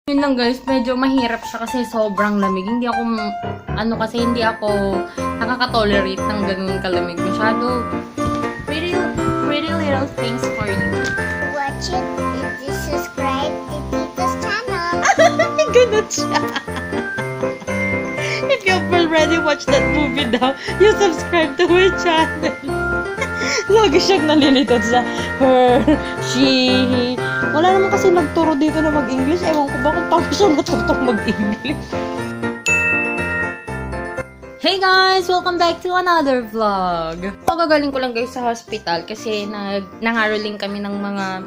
Yun lang guys, medyo mahirap siya kasi sobrang lamig. Hindi ako, hindi ako nakaka-tolerate ng ganun kalamig. Masyado, pretty little things for you. Watch it if you subscribe to Tita's channel. Ganun siya. If you've already watched that movie now, you subscribe to my channel. Lagi siyang nalilito sa her, she. Wala naman kasi nagturo dito na mag-English. Ewan ko ba kung paano siya matutong mag-English. Hey guys! Welcome back to another vlog. Pagagaling ko lang guys sa hospital kasi nangaroling kami ng mga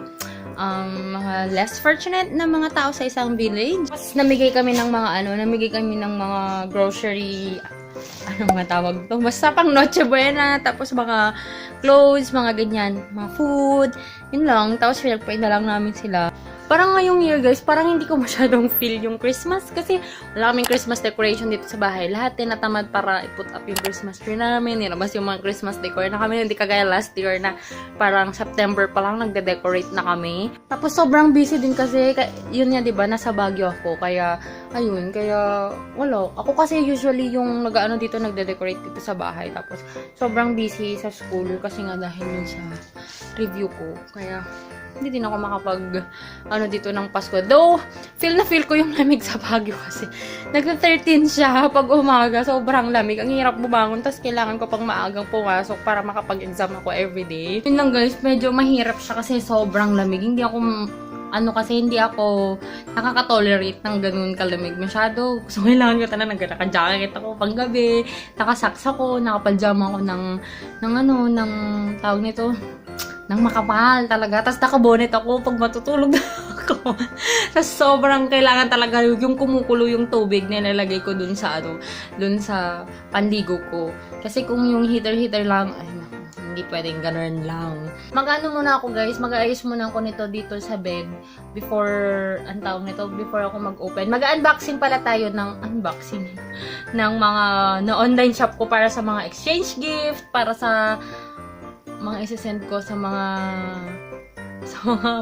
less fortunate na mga tao sa isang village. Tapos namigay kami ng mga grocery, mga tawag to? Basta pang Noche Buena, tapos mga clothes, mga ganyan, mga food, yun lang. Tapos pinagpain na lang namin sila. Parang ngayong year guys, parang hindi ko masyadong feel yung Christmas kasi wala kaming Christmas decoration dito sa bahay. Lahat tinatamad para i-put up yung Christmas tree namin, nilabas yung mga Christmas decor na kami, hindi kagaya last year na parang September pa lang nagde-decorate na kami. Tapos sobrang busy din kasi, yun nga diba, nasa Baguio ako, kaya wala. Ako kasi usually yung nag-ano dito, nagde-decorate dito sa bahay. Tapos sobrang busy sa school kasi nga dahil yun sa review ko. Kaya hindi din ako makapag dito ng Pasko. Though, feel ko yung lamig sa Baguio kasi nag-13 siya pag umaga. Sobrang lamig. Ang hirap bumangon. Tapos kailangan ko pang maagang pumasok para makapag-exam ako everyday. Yun lang guys, medyo mahirap siya kasi sobrang lamig. Hindi ako nakaka-tolerate ng ganun kalamig. Masyado. So, kailangan ko talaga naka-jacket ako pang gabi. Nakasaks ako. Nakapal-jama ako ng tawag nito, ng makapal talaga. Tapos nakabonet ako pag matutulog ako. Tapos sobrang kailangan talaga yung kumukulo yung tubig na nilalagay ko dun sa pandigo ko. Kasi kung yung heater lang, ay naku, hindi pwedeng ganun lang. Muna ako guys, mag-aayos muna ako nito dito sa bed before ako mag-open. Mag-unboxing pala tayo ng mga na-online shop ko para sa mga exchange gift, para sa mga isi-send ko sa mga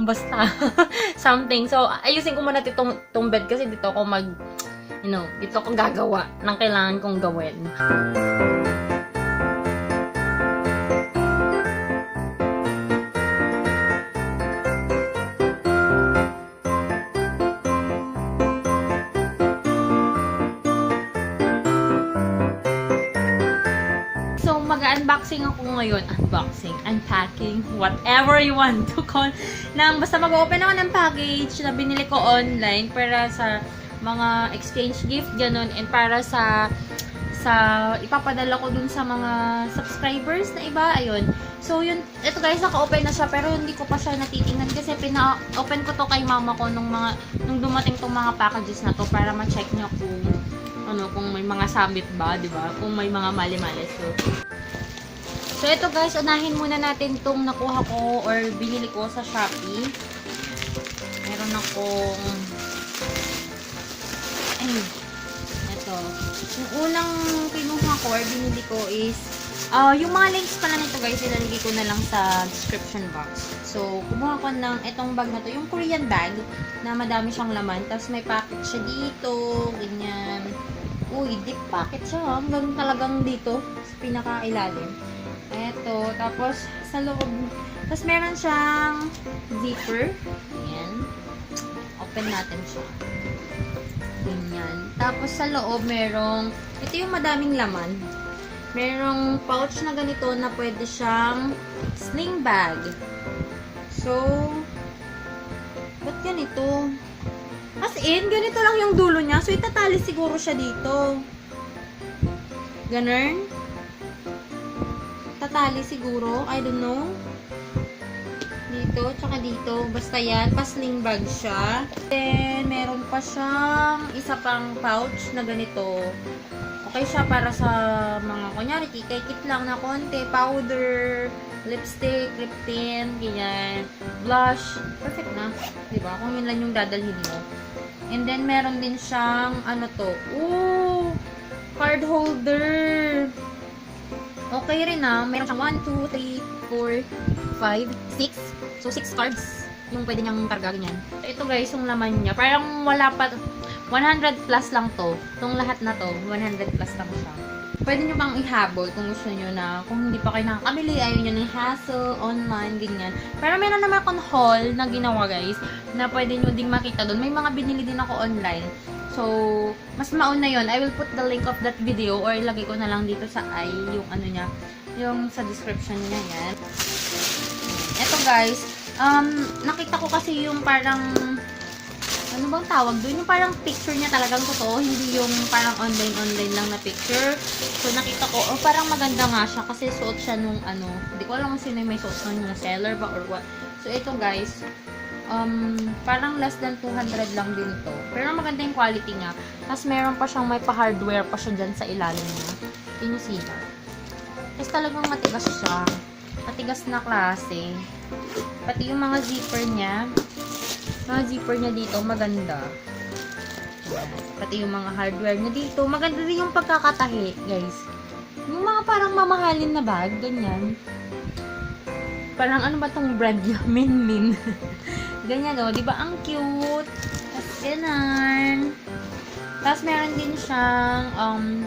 basta something. So, ayusin ko muna itong bed kasi dito ako dito ako gagawa ng kailangan kong gawin. Mag-unboxing ako ngayon. Unpacking, whatever you want to call. Basta mag-open ako ng package na binili ko online para sa mga exchange gift, ganun. And para sa ipapadala ko dun sa mga subscribers na iba. Ayun. So, ito guys, naka-open na siya. Pero hindi ko pa siya natitingnan kasi pina-open ko to kay mama ko nung dumating tong mga packages na to para ma-check nyo kung may mga sabit ba, di ba? Kung may mga mali-mali. So, ito guys, unahin muna natin itong nakuha ko or binili ko sa Shopee. Meron akong ito. Yung unang kinuha ko or binili ko is yung mga links pala nito guys, ilalagay ko na lang sa description box. So, kumuha ko ng itong bag na to, yung Korean bag na madami siyang laman. Tapos may packet siya dito, ganyan. Uy, deep packet siya. Hanggang talagang dito, sa pinaka-ilalim. Eto, tapos sa loob, tapos meron siyang zipper. Ayan. Open natin siya. Ganyan. Tapos sa loob, ito yung madaming laman. Merong pouch na ganito na pwede siyang sling bag. So, ba't ganito? As in, ganito lang yung dulo niya. So, itatali siguro siya dito. Ganun. Tatali siguro. I don't know. Dito, tsaka dito. Basta yan. Pa-sling bag siya. Then, meron pa siyang isa pang pouch na ganito. Okay siya para sa mga, kunyari, kikit lang na konti. Powder, lipstick, lip tint, ganyan. Blush. Perfect na. Diba? Kung yun lang yung dadalhin mo. And then, meron din siyang, ooh! Card holder. Okay rin meron siyang 1, 2, 3, 4, 5, 6. So, 6 cards. yung pwede niyang karga ganyan. Ito guys, yung laman niya, parang wala pa, 100 plus lang to. Itong lahat na to, 100 plus lang siya. Pwede nyo bang ihabol kung gusto nyo na, kung hindi pa kayo nakakabili, ayaw nyo ng hassle, online, ganyan. Pero meron naman akong haul na ginawa guys, na pwede nyo ding makita doon. May mga binili din ako online. So, mas mauna yon. I will put the link of that video or ilagay ko na lang dito sa yung ano niya, yung sa description niya yan. Ito guys, nakita ko kasi yung parang, ano bang tawag doon? Yung parang picture niya talagang totoo, hindi yung parang online lang na picture. So, nakita ko, parang maganda nga siya kasi suot siya nung ano, hindi ko alam kung sino yung may suot nun, yung seller ba or what. So, ito guys, parang less than 200 lang din to. Pero maganda yung quality niya. Tapos, meron pa siyang may pa-hardware pa siya dyan sa ilalim niya. Can you see that? Tapos, talagang matigas siya. Matigas na klase. Pati yung mga zipper niya, dito, maganda. Ayan. Pati yung mga hardware niya dito, maganda din yung pagkakatahi, guys. Yung mga parang mamahalin na bag, ganyan. Parang ano ba tong brand niya? Min. Ganyan o, di ba? Ang cute. Tapos ganun. Tapos meron din siyang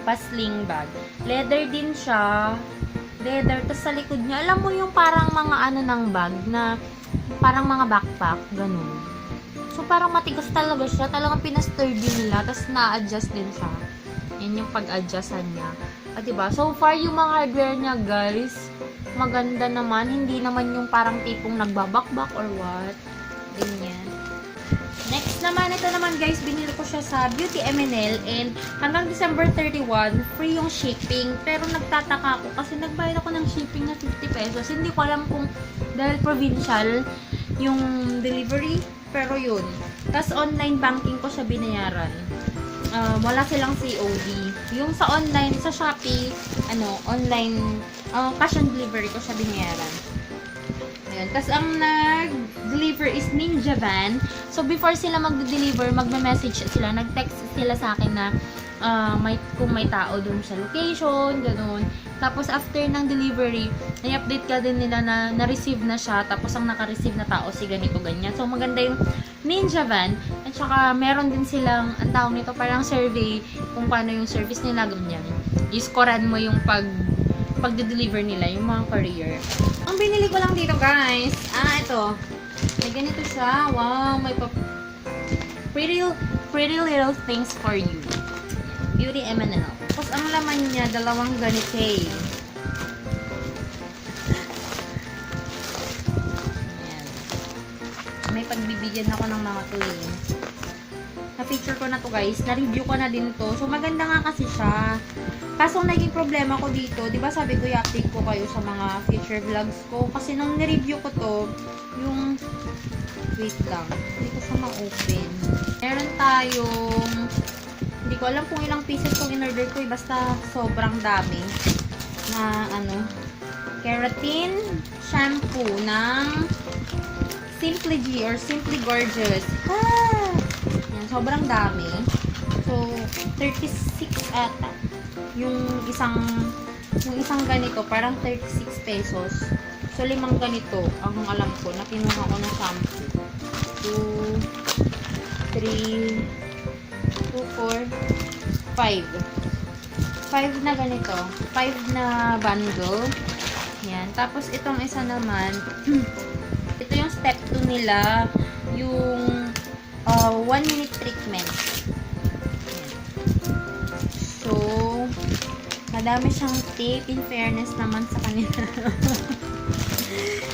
pasling bag. Leather din siya. Leather. Tapos sa likod niya, alam mo yung parang mga ano ng bag na parang mga backpack, ganun. So, parang matigas talaga siya. Talagang pinasturdy nila. Tapos, na-adjust din siya. Yan yung pag-adjustan niya. At diba? So far, yung mga hardware niya, guys, maganda naman. Hindi naman yung parang tipong nagbabakbak or what. Ganyan. Next naman, ito naman guys, binili ko siya sa Beauty M&L. And hanggang December 31, free yung shipping. Pero nagtataka ako kasi nagbayad ako ng shipping na 50 pesos. Hindi ko alam kung dahil provincial yung delivery. Pero yun. Tapos online banking ko siya binayaran. Wala silang COD. Yung sa online, sa Shopee, online, cash on delivery ko siya binayaran. Ayan. Tapos ang nag-deliver is Ninja Van. So before sila mag-deliver, magme-message sila, nag-text sila sa akin na kung may tao dun sa location, ganun. Tapos after ng delivery, i-update ka din nila na na-receive na siya. Tapos ang naka-receive na tao si ganito, ganyan. So maganda yung Ninja Van. At saka meron din silang, ang tawag nito, parang survey kung paano yung service nila, ganyan. I-scorean mo yung pag-deliver nila, yung mga courier. Ang binili ko lang dito guys, ito. May ganito siya. Wow, may pretty little things for you. Beauty M&L. Tapos ang laman niya, dalawang ganito eh. Ayan. May pagbibigyan ako ng mga tuloy. Na-feature ko na to guys. Na-review ko na din to. So maganda nga kasi siya. Kaso naging problema ko dito, di ba sabi ko i-update ko kayo sa mga future vlogs ko. Kasi nung ni-review ko to, yung, wait lang, hindi ko siya ma-open. Meron tayong, hindi ko alam kung ilang pieces kung in-order ko, basta sobrang dami na keratin shampoo ng Simply G or Simply Gorgeous. Yan, sobrang dami. So, 36 ata. Yung isang ganito, parang 36 pesos. So, 5 ganito, ang alam ko, na kinuha ko na shampoo. 2, 3, 2, 4, 5. 5 na ganito. 5 na bundle. Yan. Tapos, itong isa naman, ito yung step 2 nila, yung 1-minute treatment. So, madami siyang tip, in fairness naman sa kanila.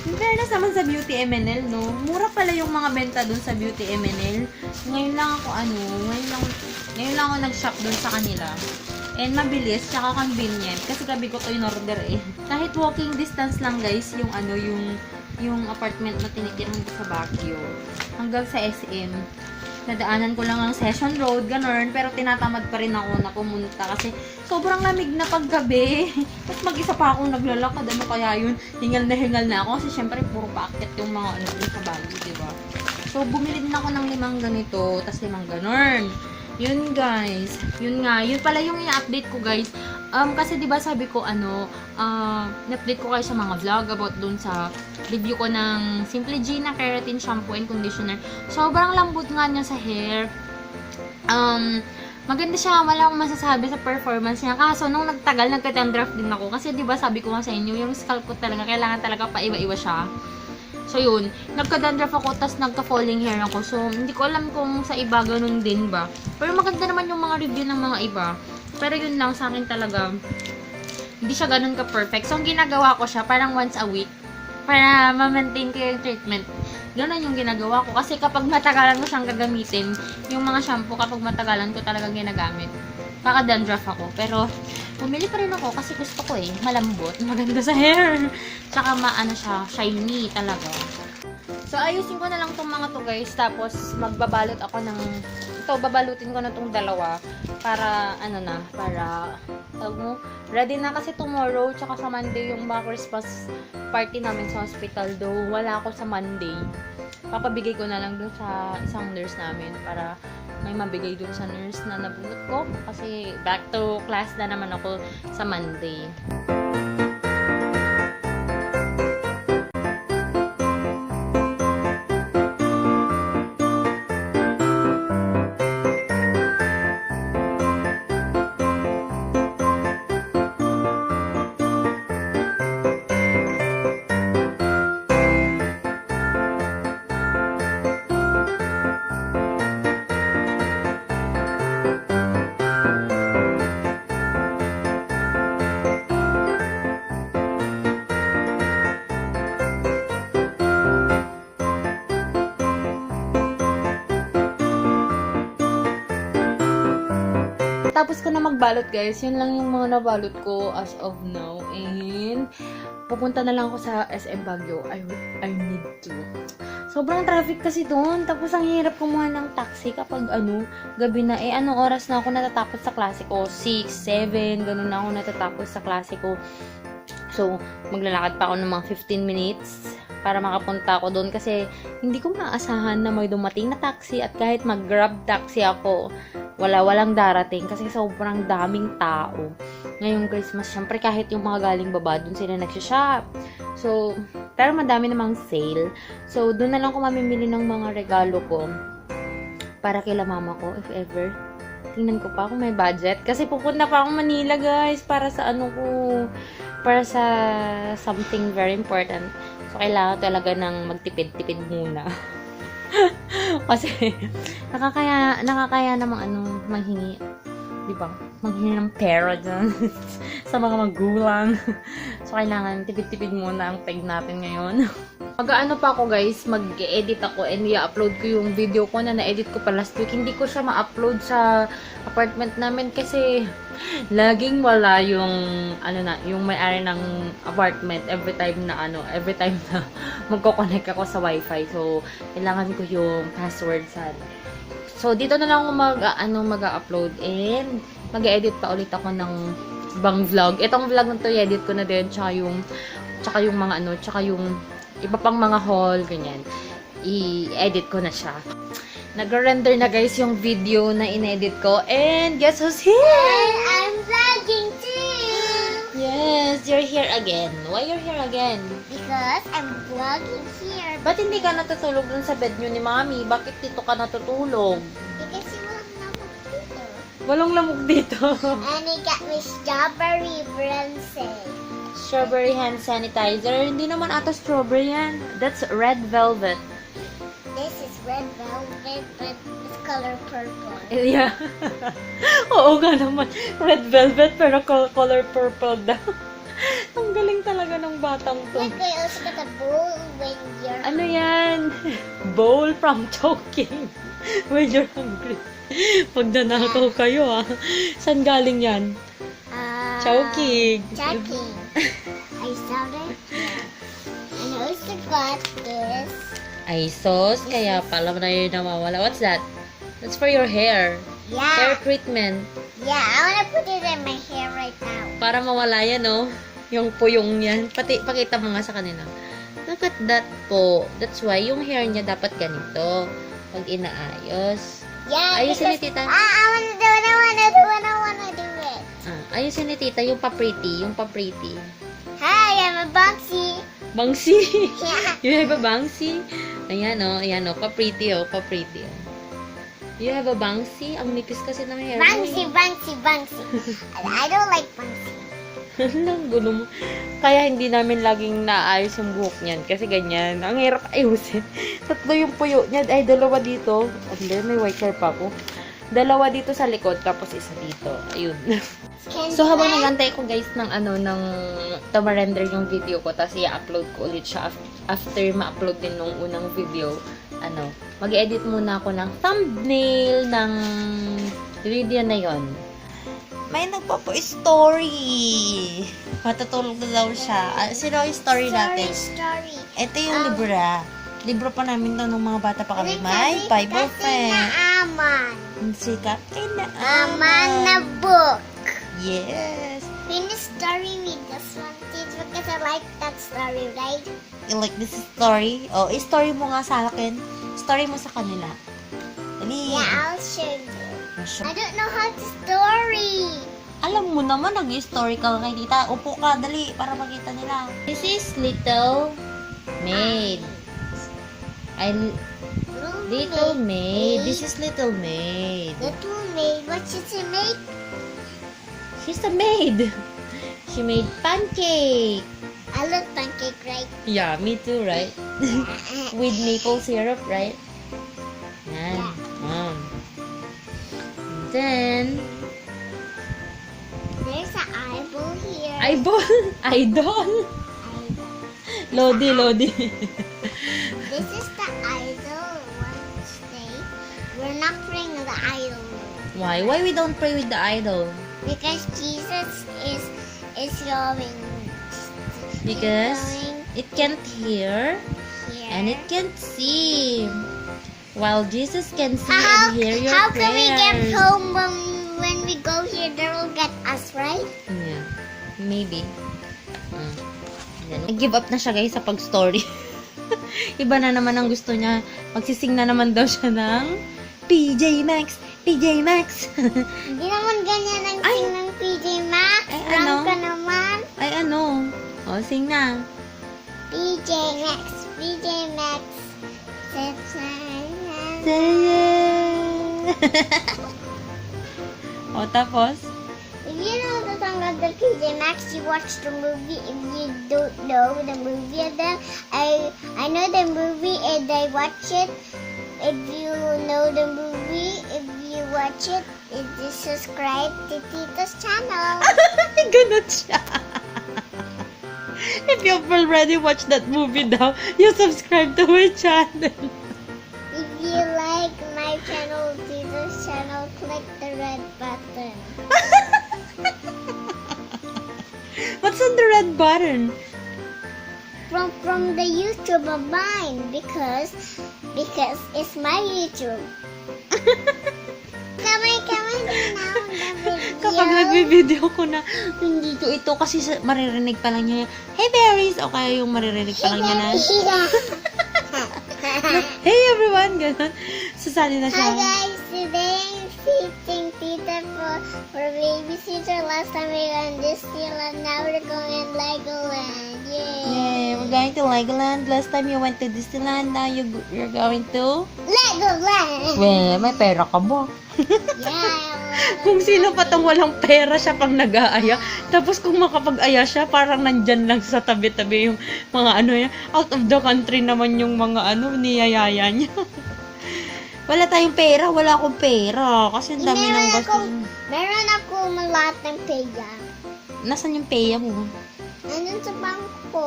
In fairness naman sa Beauty M&L, no? Mura pala yung mga benta dun sa Beauty M&L. Ngayon lang ako nag-shop dun sa kanila. And mabilis, tsaka convenient. Kasi gabi ko to in-order eh. Kahit walking distance lang guys, yung apartment na tinitirahan ko sa Baguio. Hanggang sa SM. Nadaanan ko lang ang Session Road, ganun. Pero tinatamad pa rin ako na pumunta kasi sobrang lamig na paggabi. Tapos mag-isa pa akong naglalakad. Ano kaya yun? Hingal na ako. Kasi syempre puro paakyat yung mga sa Baguio, diba? So, bumili din ako ng 5 ganito. Tapos 5 ganun. Yun guys. Yun nga. Yun pala yung i-update ko guys. Kasi 'di ba sabi ko na-update ko kayo sa mga vlog about dun sa review ko ng Simple Gina Keratin Shampoo and Conditioner. Sobrang lambot nga niya sa hair. Maganda siya, wala akong masasabi sa performance niya. Kaso nung nagtagal, nagka-dandruff din ako. Kasi 'di ba sabi ko nga sa inyo, yung scalp ko talaga kailangan talaga paiba-iba siya. So yun, nagka-dandruff ako, tas nagka-falling hair ako. So hindi ko alam kung sa iba ganun din ba. Pero maganda naman yung mga review ng mga iba. Pero yun lang, sa akin talaga, hindi siya ganun ka-perfect. So, ang ginagawa ko siya, parang once a week, para ma-maintain ko yung treatment. Ganun yung ginagawa ko. Kasi kapag matagalan ko siyang gagamitin, yung mga shampoo, kapag matagalan ko talagang ginagamit, kaka-dandruff ako. Pero, bumili pa rin ako kasi gusto ko malambot, maganda sa hair. Tsaka maano siya, shiny talaga. So, ayusin ko na lang tong mga to guys. Tapos, magbabalot ako ng, babalutin ko na tong dalawa. Para, ready na kasi tomorrow, tsaka sa Monday yung mga Christmas party namin sa hospital. Though, wala ako sa Monday. Papabigay ko na lang dun sa isang nurse namin para may mabigay dun sa nurse na nabunot ko. Kasi, back to class na naman ako sa Monday. Tapos ko na magbalot guys. Yun lang yung mga nabalot ko as of now. And pupunta na lang ako sa SM Baguio. I need to. Sobrang traffic kasi doon. Tapos ang hirap kumuha ng taxi kapag gabi na. Anong oras na ako natatapos sa klase ko? 6, 7, ganun na ako natatapos sa klase ko. So, maglalakad pa ako ng mga 15 minutes para makapunta ako doon kasi hindi ko maasahan na may dumating na taxi at kahit mag-grab taxi ako, walang darating kasi sobrang daming tao. Ngayong Christmas, syempre kahit yung mga galing baba, doon sila nagsha-shop. So, pero madami namang sale. So, doon na lang ako mamimili ng mga regalo ko para kila mama ko, if ever. Tingnan ko pa kung may budget. Kasi pupunta pa akong Manila, guys, para sa para sa something very important. So, kailangan talaga ng magtipid-tipid muna. Kasi, nakakaya namang manghingi. Diba? Manghingi ng pera dyan. Sa mga magulang. So, kailangan tipid-tipid muna ang peg natin ngayon. Mag-ano pa ako guys, mag-edit ako and i-upload ko yung video ko na na-edit ko pa last week. Hindi ko siya ma-upload sa apartment namin kasi laging wala yung yung may-ari ng apartment every time na magko-connect ako sa wifi. So, kailangan ko yung password sana. So, dito na lang ako mag-upload and mag-edit pa ulit ako ng ibang vlog. Itong vlog na to, i-edit ko na din tsaka yung mga tsaka yung iba pang mga haul, ganyan. I-edit ko na siya. Nag-render na guys yung video na in-edit ko. And guess who's here? And I'm vlogging too! Yes, you're here again. Why you're here again? Because I'm vlogging here. Ba't hindi ka natutulog dun sa bed nyo ni Mami? Bakit dito ka natutulog? Because you walang lamok dito. Walang lamok dito. And I got my strawberry bronzer. Strawberry hand sanitizer. Hindi naman ata strawberry yan. That's red velvet. This is red velvet, but it's color purple. Yeah. Oo nga naman. Red velvet pero color purple daw. Ang galing talaga ng batang to. Look, I also got a bowl when you're Ano yan? Bowl from choking. When you're hungry. Pag nanakaw kayo Saan galing yan? Choking. Choking. I saw it. And I also got this. Ay, sauce. Kaya pala na yun nawawala. What's that? That's for your hair. Hair Yeah. treatment. Yeah, I wanna put it in my hair right now. Para mawala yan, Yung puyong yan. Pakita mo nga sa kanila. Look at that po. That's why yung hair niya dapat ganito. Pag inaayos. Yeah, Ayusin ni because tita. I wanna do it. I wanna do it. Ayusin ayusin ni tita yung pa-pretty. Hi, I'm a Banksy. Bangsi! Yeah. You have a bangsi? Ayan o, pa-pretty o. You have a bangsi? Ang nipis kasi ng hair mo. Banksy. I don't like Banksy. Ang gulo mo. Kaya hindi namin laging naayos yung buhok niyan. Kasi ganyan. Ang hirap ayusin. 3 yung puyo niya. Ay, 2 dito. Hindi, may white hair pa ako. 2 dito sa likod, tapos 1 dito. Ayun. So, habang nagantay ko guys ng ma-render yung video ko, tapos i-upload ko ulit siya after ma-upload din nung unang video, mag-edit muna ako ng thumbnail ng video na yon. May nagpapo-story. Matutulog na daw siya. Sino yung story natin? Story. Ito yung libra. Libro pa namin to nung mga bata pa kami. My Bible friend. Aman. Si Captain na Aman na book. Yes. Finish story with this one, teacher, because I like that story, right? You like this story? Oh, i-story mo nga sa akin. Story mo sa kanila. Dali. Yeah, I'll show you. Masya- I don't know how to story. Alam mo naman, nag-story ka kay tita. Upo ka, dali, para makita nila. This is Little Maid. Little Maid. This is Little Maid. Little maid. What should she make? She's a maid. She made pancake. I love pancake, right? Yeah, me too, right? With maple syrup, right? Yan. And then, There's an eyeball here. Idol. Lodi. This is the idol. Wednesday. We're not praying to the idol Why? Why we don't pray with the idol? because Jesus is going. Because it can't hear Here. and it can't see. While Jesus can see How, and hear your how prayers. can we get home when we go here? They will get us, right? Yeah. Maybe. Nag-give up na siya guys sa pag-story. Iba na naman ang gusto niya. Magsising na naman daw siya ng PJ Maxx. Hindi naman ganyan ang Ay! sing ng PJ Maxx. Ay, Wrong ano? ka naman. Ay ano? O, sing na. PJ Maxx. O, tapos? If you know the song of the PJ Maxx, you watch the movie. If you don't know the movie of them, I know the movie and I watch it. If you know the movie, if you watch it, you subscribe to Tita's channel. Ganun siya. If you've already watched that movie daw, you subscribe to my channel. If you like my channel, Tita's channel, click the red button. What's on the red button? From the YouTube of mine because it's my YouTube. Kamay din na ako na video. Kapag nagbe-video ko na, hindi ko ito kasi maririnig pa lang niya, hey berries! O kaya yung maririnig pa lang niya na, hey everyone! Ganon. Sasali na Hi siya. guys, today I'm teaching Tita for babysitter. Last time we went Disneyland, now we're going Legoland. Yay! Yay! We're going to Legoland. Last time you went to Disneyland, now you're going to... Legoland! Well, may pera ka ba? Yeah! Kung sino pa tong walang pera siya pang nag-aaya. Tapos kung makapag-aya siya, parang nandyan lang sa tabi-tabi yung mga out of the country naman yung mga niyayaya niya. Wala tayong pera, wala akong pera. Kasi ang dami ng gasto. Meron ako lahat ng paya. Nasaan yung peya mo? Nandun sa bangko ko.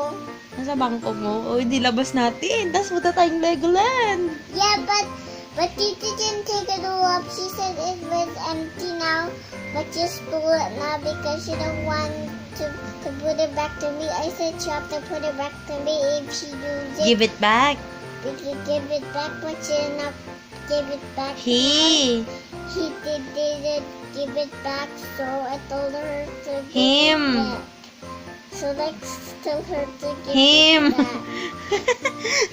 Nasa bangko mo? O, hindi labas natin. Tapos punta tayong Legoland. Yeah, but Tita didn't take it all up. She said it was empty now, but just stole it now because she don't want to put it back to me. I said she have to put it back to me if she uses it. Give it back. We could give it back, but she did not give it back. He didn't give it back, so I told her to give Him. it back. So let's tell her to give Him. it back.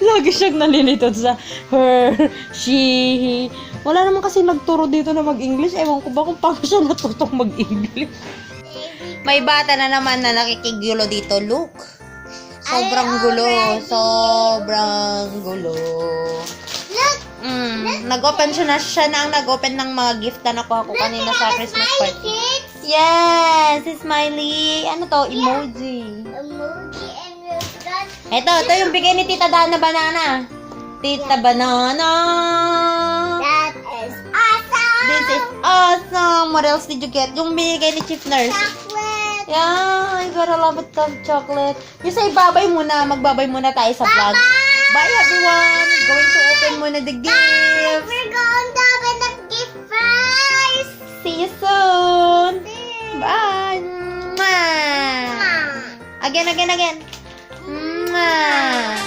Lagi siyang nalilito sa her, she, he. Wala naman kasi nagturo dito na mag-English. Ewan ko ba kung paano siya natutong mag-English. If May bata na naman na nakikigulo dito. Look. Sobrang gulo. Sobrang gulo. Look! Nag-open siya na ang nag-open ng mga gift na nakuha ko kanina sa Christmas Smiley party. kids. Yes! Si Smiley. Ano to? Emoji. Emoji and we've got Ito yung bigay ni Tita Dana Banana. Tita Banana. that is awesome. This is awesome. What else did you get? Yung binigay ni Chief Nurse. Chocolate. Yeah, I got a lot of chocolate. You say babay muna. Magbabay muna tayo sa vlog. Bye everyone. We're going to open muna the gift. We're going to open the gift first. See you soon. Bye. Mwah. Ah. Again. Mwah.